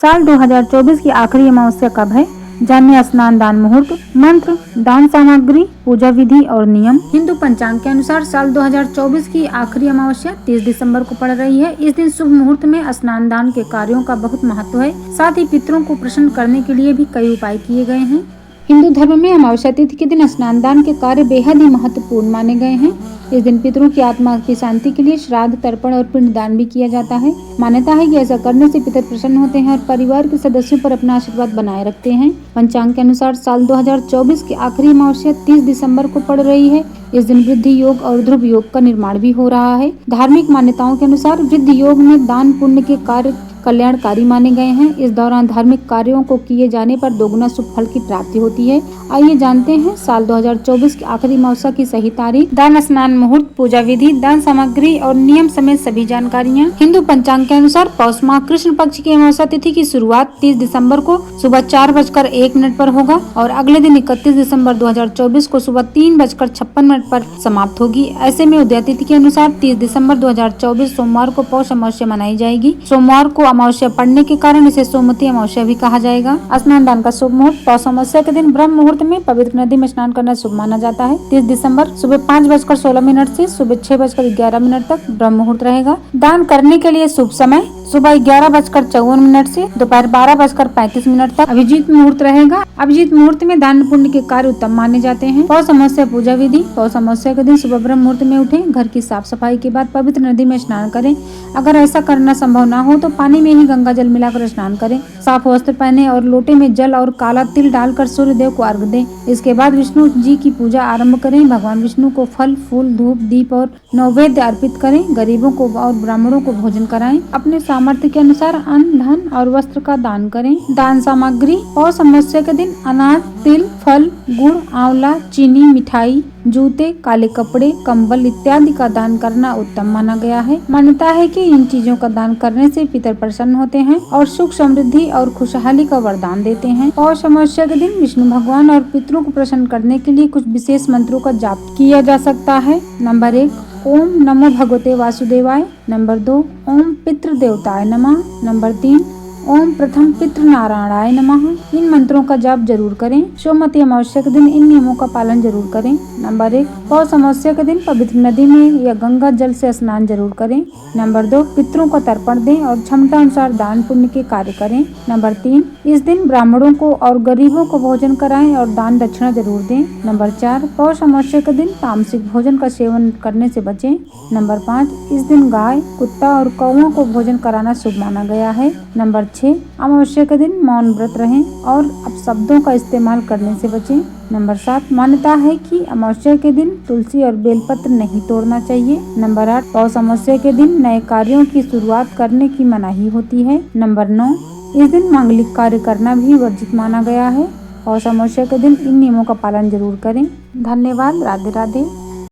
साल 2024 की आखिरी अमावस्या कब है? जानिए स्नान दान मुहूर्त, मंत्र, दान सामग्री, पूजा विधि और नियम। हिंदू पंचांग के अनुसार साल 2024 की आखिरी अमावस्या 30 दिसंबर को पड़ रही है। इस दिन शुभ मुहूर्त में स्नान दान के कार्यों का बहुत महत्व है। साथ ही पितरों को प्रसन्न करने के लिए भी कई उपाय किए गए हैं। हिंदू धर्म में अमावस्या तिथि के दिन स्नान दान के कार्य बेहद ही महत्वपूर्ण माने गए हैं। इस दिन पितरों की आत्मा की शांति के लिए श्राद्ध, तर्पण और पिंडदान भी किया जाता है। मान्यता है कि ऐसा करने से पितर प्रसन्न होते हैं और परिवार के सदस्यों पर अपना आशीर्वाद बनाए रखते हैं। पंचांग के अनुसार साल 2024 की आखिरी अमावस्या 30 दिसंबर को पड़ रही है। इस दिन वृद्धि योग और ध्रुव योग का निर्माण भी हो रहा है। धार्मिक मान्यताओं के अनुसार वृद्धि योग में दान पुण्य के कार्य कल्याणकारी माने गए हैं। इस दौरान धार्मिक कार्यों को किए जाने पर दोगुना शुभ फल की प्राप्ति होती है। आइए जानते हैं साल 2024 की आखिरी अमावस्या की सही तारीख, दान, स्नान मुहूर्त, पूजा विधि, दान सामग्री और नियम समेत सभी जानकारियाँ। हिंदू पंचांग के अनुसार पौष माह कृष्ण पक्ष की अमावस्या तिथि की शुरुआत 30 दिसंबर को सुबह 4:01 पर होगा और अगले दिन 31 दिसंबर 2024 को सुबह 3:56 पर समाप्त होगी। ऐसे में उदय तिथि के अनुसार 30 दिसंबर 2024 सोमवार को पौष अमावस्या मनाई जाएगी। सोमवार को अमावस्या पड़ने के कारण इसे सोमवती अमावस्या भी कहा जाएगा। स्नान दान का शुभ मुहूर्त, पौष अमावस्या के दिन ब्रह्म मुहूर्त में पवित्र नदी में स्नान करना शुभ माना जाता है। 30 दिसंबर सुबह 5:16 से सुबह 6:11 तक ब्रह्म मुहूर्त रहेगा। दान करने के लिए शुभ समय सुबह 11:54 से दोपहर 12:35 तक अभिजीत मुहूर्त रहेगा। अभिजीत मुहूर्त में दान पुण्य के कार्य उत्तम माने जाते हैं। पौष अमावस्या पूजा विधि, पौष अमावस्या के दिन सुबह ब्रह्म मुहूर्त में उठें, घर की साफ सफाई के बाद पवित्र नदी में स्नान करें। अगर ऐसा करना संभव न हो तो पानी में ही गंगा जल मिलाकर स्नान करें। साफ वस्त्र पहने और लोटे में जल और काला तिल डालकर सूर्य देव को अर्घ दें। इसके बाद विष्णु जी की पूजा आरंभ करें। भगवान विष्णु को फल, फूल, धूप, दीप और नैवेद्य अर्पित करें। गरीबों को और ब्राह्मणों को भोजन कराएं। अपने सामर्थ्य के अनुसार अन्न, धन और वस्त्र का दान करें। दान सामग्री, पौष अमावस्या के दिन अनाज, तिल, फल, गुड़, आंवला, चीनी, मिठाई, जूते, काले कपड़े, कंबल इत्यादि का दान करना उत्तम माना गया है। मान्यता है कि इन चीजों का दान करने से पितर प्रसन्न होते हैं और सुख, समृद्धि और खुशहाली का वरदान देते हैं। पौष अमावस्या के दिन विष्णु भगवान और पितरों को प्रसन्न करने के लिए कुछ विशेष मंत्रों का जाप किया जा सकता है। नंबर 1, ओम नमो भगवते वासुदेवाय। नंबर 2, ओम पितृ देवताय नमः। नंबर 3, ओम प्रथम पितृ नारायणाय नमः। इन मंत्रों का जाप जरूर करें। सोमवती अमावस्या के दिन इन नियमों का पालन जरूर करें। नंबर 1, पौष अमावस्या के दिन पवित्र नदी में या गंगा जल से स्नान जरूर करें। नंबर 2, पितरों को तर्पण दें और क्षमता अनुसार दान पुण्य के कार्य करें। नंबर 3, इस दिन ब्राह्मणों को और गरीबों को भोजन कराएं और दान दक्षिणा जरूर दें। नंबर 4, पौष अमावस्या के दिन तामसिक भोजन का सेवन करने से बचें। नंबर 5, इस दिन गाय, कुत्ता और कौओं को भोजन कराना शुभ माना गया है। नंबर 6, अमावस्या के दिन मौन व्रत रहें और अपशब्दों का इस्तेमाल करने से बचें। नंबर 7, मान्यता है कि अमावस्या के दिन तुलसी और बेलपत्र नहीं तोड़ना चाहिए। नंबर 8, पौष अमावस्या के दिन नए कार्यों की शुरुआत करने की मनाही होती है। नंबर 9, इस दिन मांगलिक कार्य करना भी वर्जित माना गया है। पौष अमावस्या के दिन इन नियमों का पालन जरूर करें। धन्यवाद। राधे राधे।